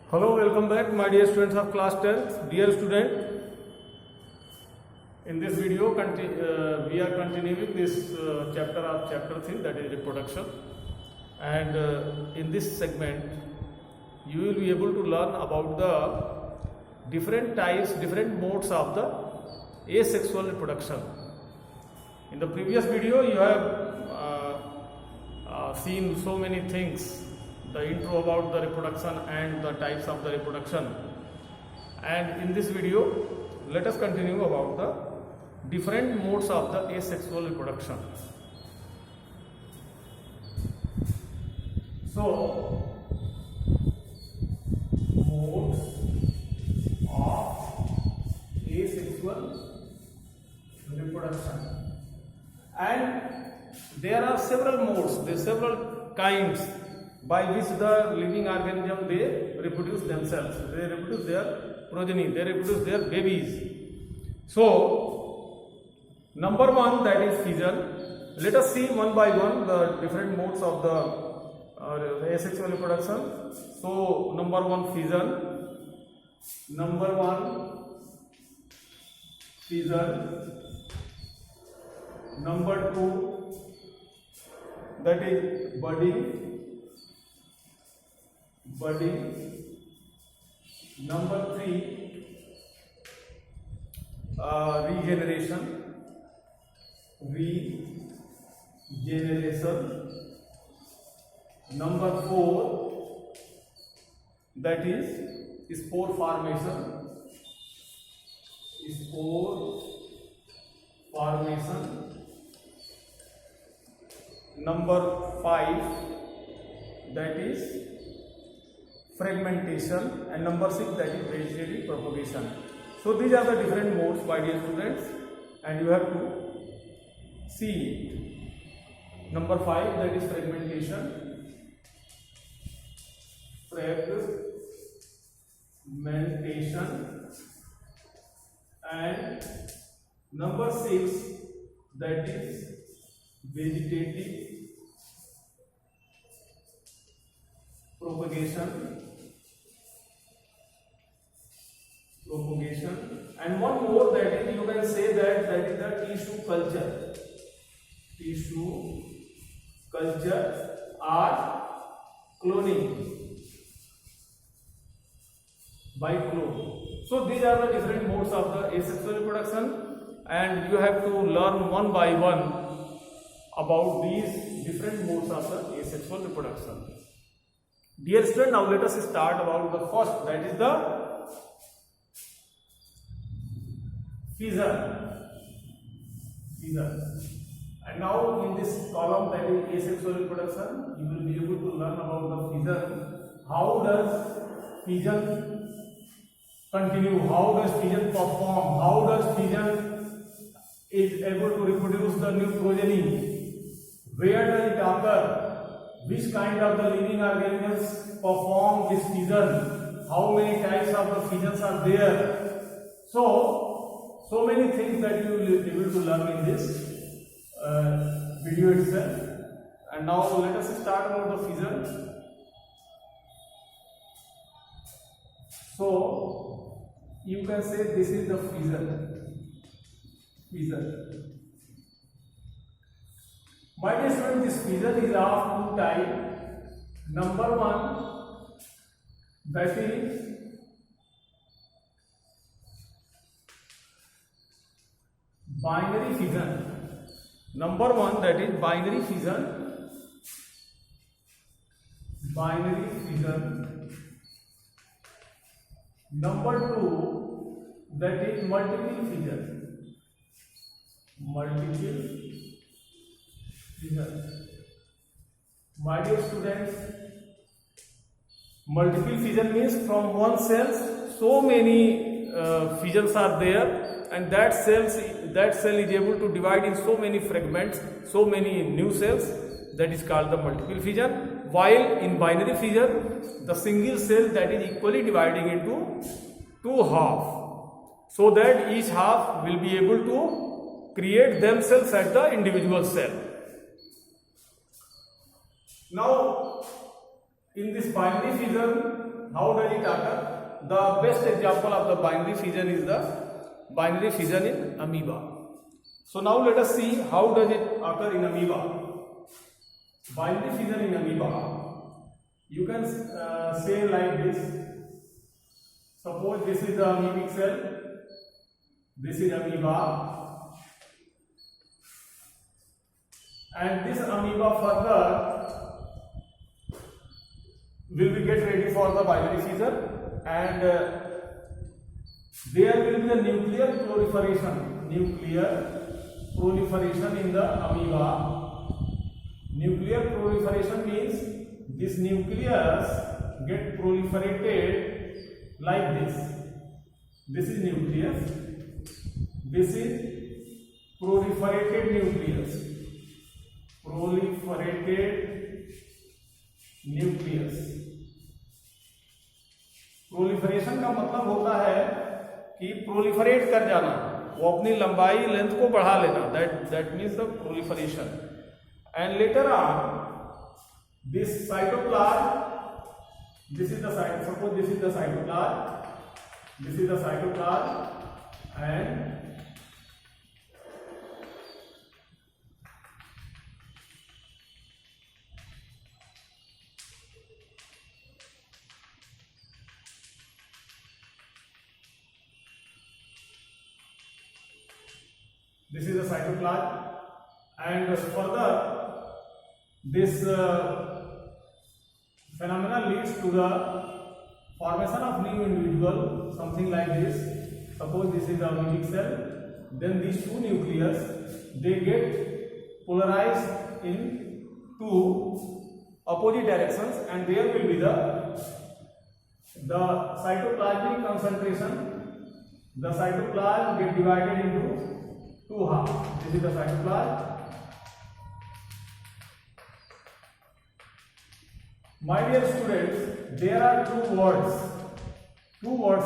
Hello, welcome back my dear students of class 10th. Dear student, in this video we are continuing this chapter of chapter 3, that is reproduction, and in this segment you will be able to learn about the different types, different modes of the asexual reproduction. In the previous video you have seen so many things, the intro about the reproduction and the types of the reproduction, and in this video let us continue about the different modes of the asexual reproduction. So, modes of asexual reproduction, and there are several modes, there are several kinds by which the living organism they reproduce themselves, they reproduce their progeny, they reproduce their babies. So, number one, that is fission. Let us see one by one the different modes of the asexual reproduction. So, number one, fission. Number one, fission. Number two, that is budding. Number three, regeneration. Number four, that is spore formation. Number five, that is fragmentation, and number 6, that is vegetative propagation. So these are the different modes, my dear students, and you have to see it. Number 5, that is fragmentation. And number 6, that is vegetative propagation, and one more, that is, you can say that is the tissue culture or cloning by clone. So these are the different modes of the asexual reproduction, and you have to learn one by one about these different modes of the asexual reproduction. Dear student, now let us start about the first, that is the fission. And now in this column, that is asexual reproduction, you will be able to learn about the fission. How does fission continue? How does fission perform? How does fission is able to reproduce the new progeny? Where does it occur? Which kind of the living organisms perform this fission? How many types of the fissions are there? So many things that you will be able to learn in this video itself. And now let us start about the fission. So you can say this is the fission. My dear student, this fission is of two types. Number one, that is binary fission. Number one, that is binary fission. Number two, that is multiple fission. My dear students, multiple fission means from one cell so many fissions are there, and that cell is able to divide in so many fragments, so many new cells. That is called the multiple fission. While in binary fission, the single cell that is equally dividing into two halves, so that each half will be able to create themselves at the individual cell. Now, in this binary fission, how does it occur? The best example of the binary fission is the binary fission in amoeba. So now let us see how does it occur in amoeba. Binary fission in amoeba, you can say like this. Suppose this is the amoebic cell, this is amoeba, and this amoeba further will be get ready for the binary fission, and there will be the nuclear proliferation in the amoeba. Nuclear proliferation means this nucleus get proliferated like this. This is nucleus, this is proliferated nucleus. Proliferation का मतलब होता है कि proliferate कर जाना, वो अपनी लंबाई लेंथ को बढ़ा लेना, that means the proliferation. And later on this cytoplasm, this is the suppose this is the cytoplasm, and this is the cytoplasm, and further this phenomena leads to the formation of new individual, something like this. Suppose this is the amoebic cell, then these two nucleus, they get polarized in two opposite directions, and there will be the cytoplasmic concentration. The cytoplasm get divided into two halves. This is the cytoplasm. My dear students, there are two words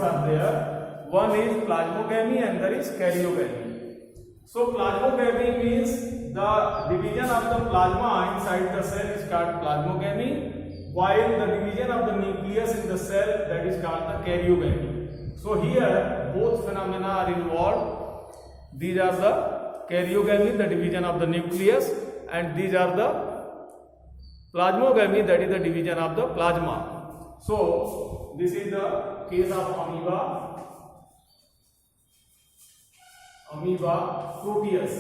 are there. One is plasmogamy and there is karyogamy. So plasmogamy means the division of the plasma inside the cell is called plasmogamy, while the division of the nucleus in the cell, that is called the karyogamy. So here both phenomena are involved. These are the karyogamy, the division of the nucleus, and these are the plasmogamy, that is the division of the plasma. So this is the case of amoeba proteus.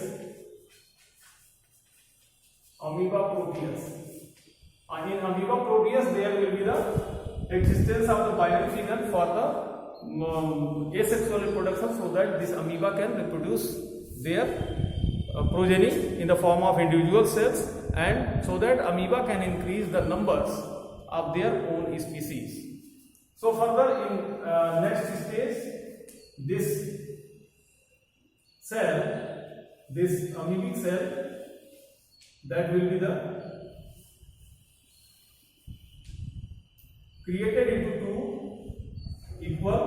In amoeba proteus there will be the existence of the binary fission for the asexual reproduction, so that this amoeba can reproduce their progeny in the form of individual cells, and so that amoeba can increase the numbers of their own species. So further in next stage, this cell, this amoebic cell, that will be the created into two equal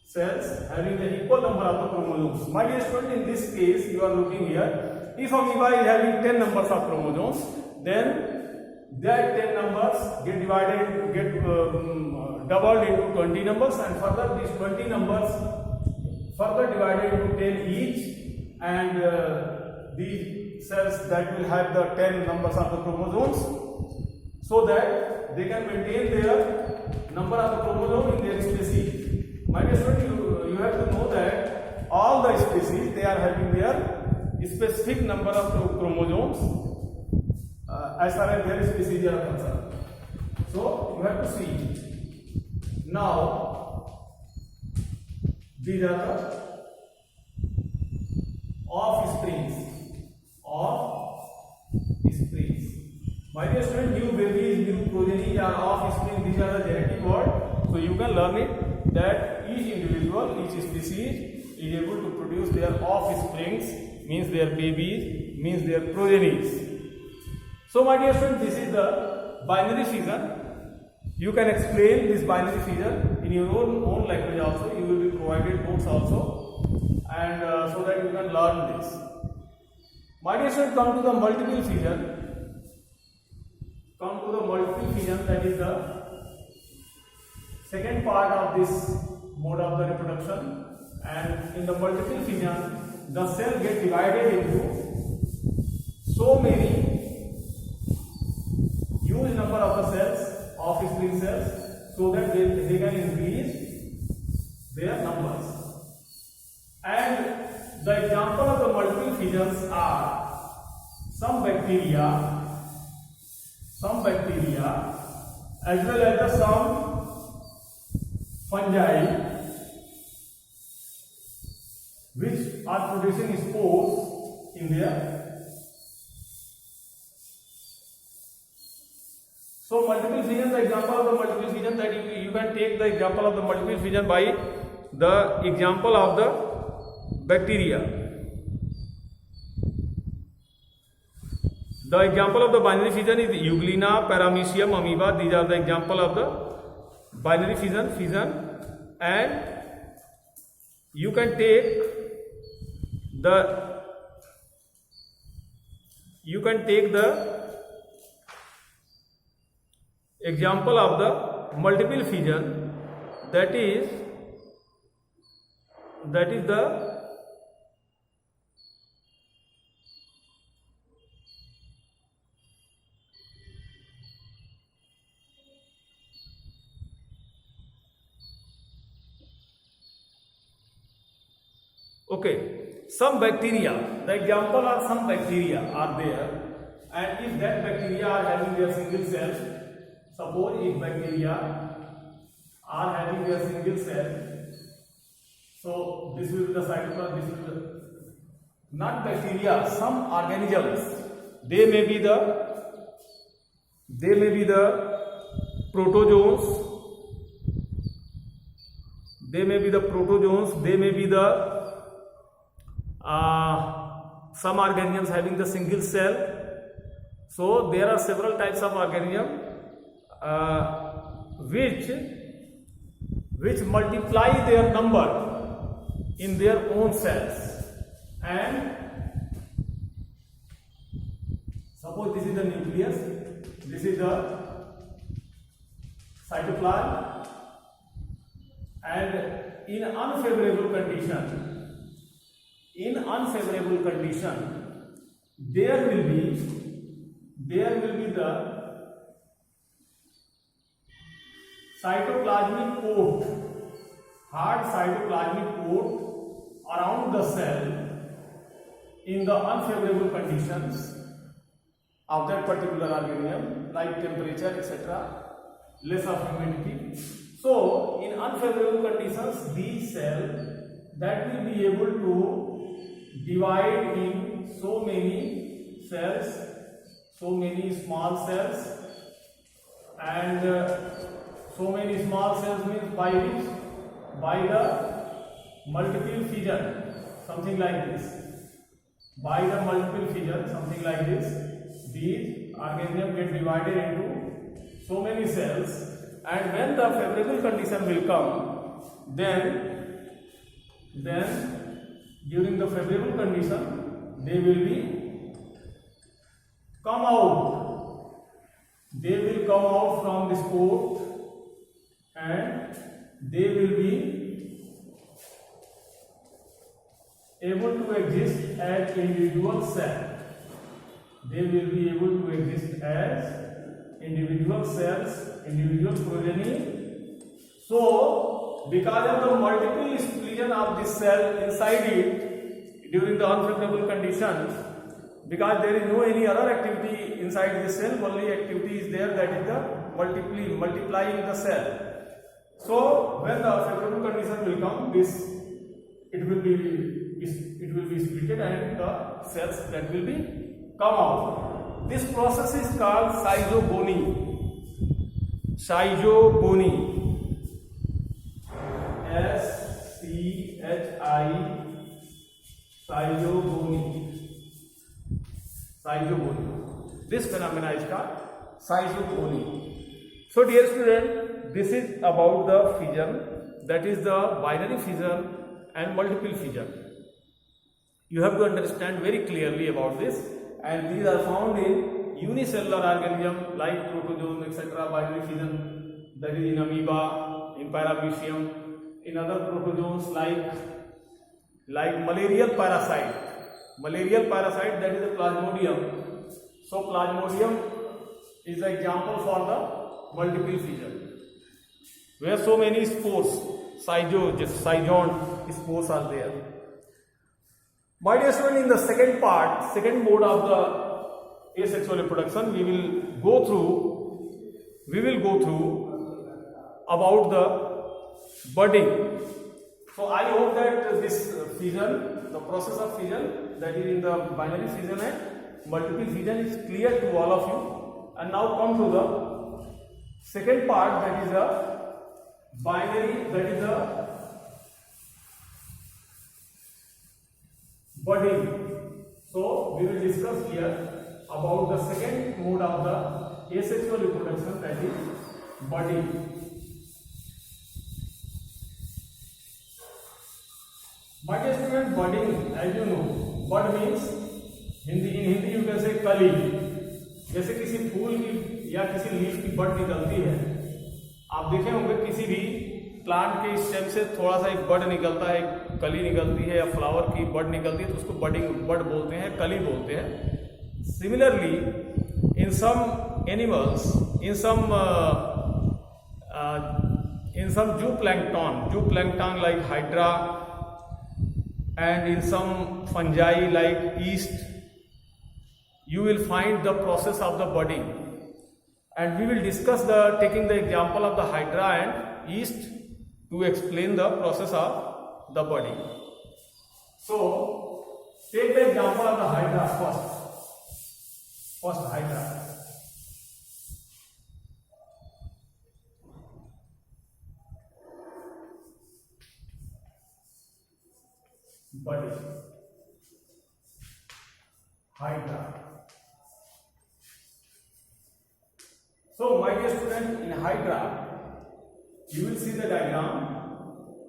cells having the equal number of the chromosomes. My dear student, in this case you are looking here, if amoeba is having 10 numbers of chromosomes, then that 10 numbers get doubled into 20 numbers, and further these 20 numbers further divided into 10 each, and these cells that will have the 10 numbers of the chromosomes, so that they can maintain their number of the chromosome in their species. My dear student, you have to know that all the species, they are having their specific number of chromosomes as far as their species are concerned. So you have to see. Now these are the offsprings. My dear student, new babies, new progeny are offspring. These are the genetic word. So you can learn it that each individual, each species is able to produce their offsprings, means their babies, means their progenies. So my dear student, this is the binary fission. You can explain this binary fission in your own language also. You will be provided notes also, and so that you can learn this. My dear student, come to the multiple fission. That is the second part of this mode of the reproduction, and in the multiple fission the cell get divided into so many huge number of the cells, offspring cells, so that they can increase their numbers. And the example of the multiple fissions are some bacteria as well as some fungi which are producing spores in their. So multiple fission, the example of the multiple fission, that you can take the example of the multiple fission by the example of the bacteria. The example of the binary fission is Euglena, Paramecium, amoeba. These are the example of the binary fission, and you can take the example of the multiple fission, that is the some bacteria. The example of some bacteria are there, and if that bacteria are having their single cell, suppose if bacteria are having their single cell, so this will be the cytoplasm, this will be the, not bacteria, some organisms, they may be the protozoans, they may be the some organisms having the single cell. So there are several types of organisms which multiply their number in their own cells, and suppose this is the nucleus, this is the cytoplasm, and in unfavorable condition there will be the cytoplasmic coat, hard cytoplasmic coat around the cell in the unfavorable conditions of that particular organism, like temperature, etc., less of humidity. So in unfavorable conditions, these cells that will be able to divide in so many cells, so many small cells, and so many small cells means by which? By the multiple fission, something like this. By the multiple fission, something like this, these organisms get divided into so many cells, and when the favorable condition will come, then during the favorable condition they will be come out from this coat, and they will be able to exist as individual cells. They will be able to exist as individual cells, individual progeny. So because of the multiple splitter of this cell inside it during the unfavorable conditions, because there is no any other activity inside this cell, only activity is there, that is the multiplying the cell. So when the favorable condition will come, it will be splitted and the cells that will be come out. This process is called schizogony. Schizogony. This phenomena is called schizogony. So dear student, this is about the fission, that is the binary fission and multiple fission. You have to understand very clearly about this, and these are found in unicellular organisms like protozoans, etc., binary fission. that is in amoeba, in paramecium, in other protozoans like malarial parasite. Malarial parasite, that is a plasmodium. So plasmodium is the example for the multiple fission, where so many spores, scion spores are there. My dear student, in the second part, second mode of the asexual reproduction, we will go through about the budding. So I hope that this fission, the process of fission, that is in the binary fission and multiple fission, is clear to all of you. And now come to the second part, that is the binary, that is the budding. So we will discuss here about the second mode of the asexual reproduction, that is budding. My dear student, budding, as you know, bud means in Hindi you can say कली. जैसे किसी फूल की या किसी leaf की बड निकलती है, आप देखे होंगे किसी भी प्लांट के स्टेम से थोड़ा सा एक बड निकलता है, एक कली निकलती है या फ्लावर की बड निकलती है, तो उसको बड बोलते हैं, कली बोलते हैं. Similarly in some animals, in some zooplankton like hydra, and in some fungi like yeast, you will find the process of the budding, and we will discuss taking the example of the hydra and yeast to explain the process of the budding. So take the example of the hydra first hydra. Budding, hydra. So my dear student, in hydra you will see the diagram.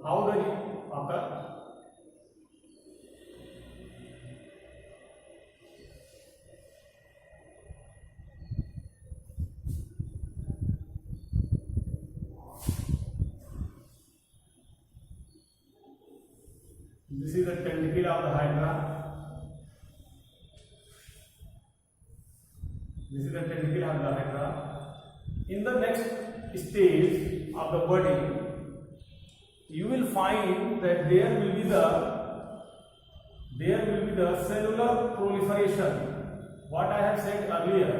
How does it occur? This is the tentacle of the hydra. This is the tentacle of the hydra. In the next stage of the budding, you will find that there will be the cellular proliferation. What I have said earlier,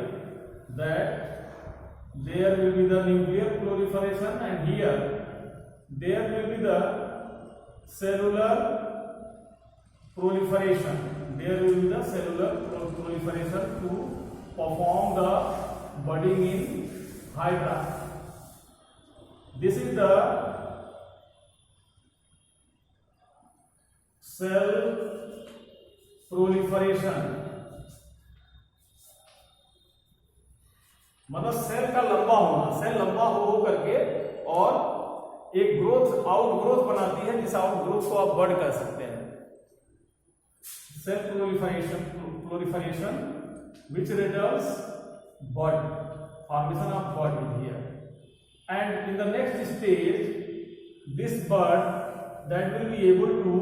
that there will be the nuclear proliferation, and here there will be the cellular proliferation. There will be the cellular proliferation to perform the budding in hydra. This is the cell proliferation. मतलब cell का लंबा होना, cell लंबा हो करके और एक growth, outgrowth बनाती है, जिस आउटग्रोथ को आप बड कर सकते हैं. Cell proliferation which results bud, formation of bud is here. And in the next stage, this bud that will be able to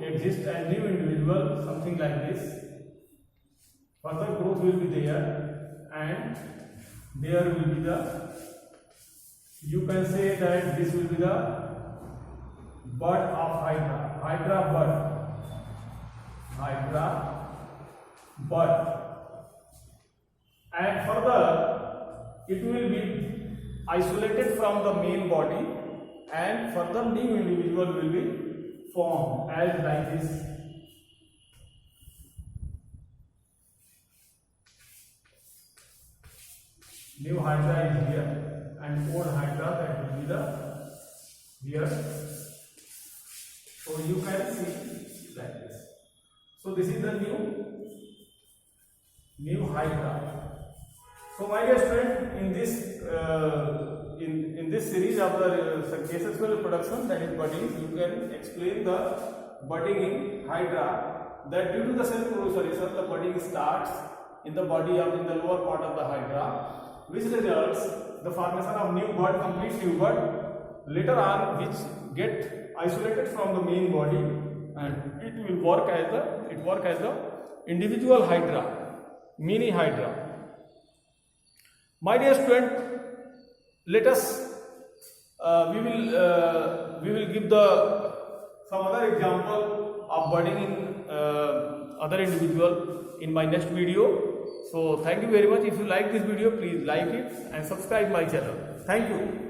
exist as new individual, something like this. Further growth will be there, and there will be you can say that this will be the bud of hydra bud, and further it will be isolated from the main body, and further new individual will be formed as like this. New hydra is here, and old hydra, that will be the here. So you can see like this. So this is the new hydra. So my dear student, in this series of the asexual reproduction, that is budding, you can explain the budding in hydra that due to the cell proliferation, the budding starts in the body of in the lower part of the hydra, which results the formation of new bud, complete new bud later on, which get isolated from the main body, and it will work as the individual hydra, mini hydra. My dear student, let us we will give some other example of budding in other individual in my next video. So thank you very much. If you like this video, please like it and subscribe my channel. Thank you.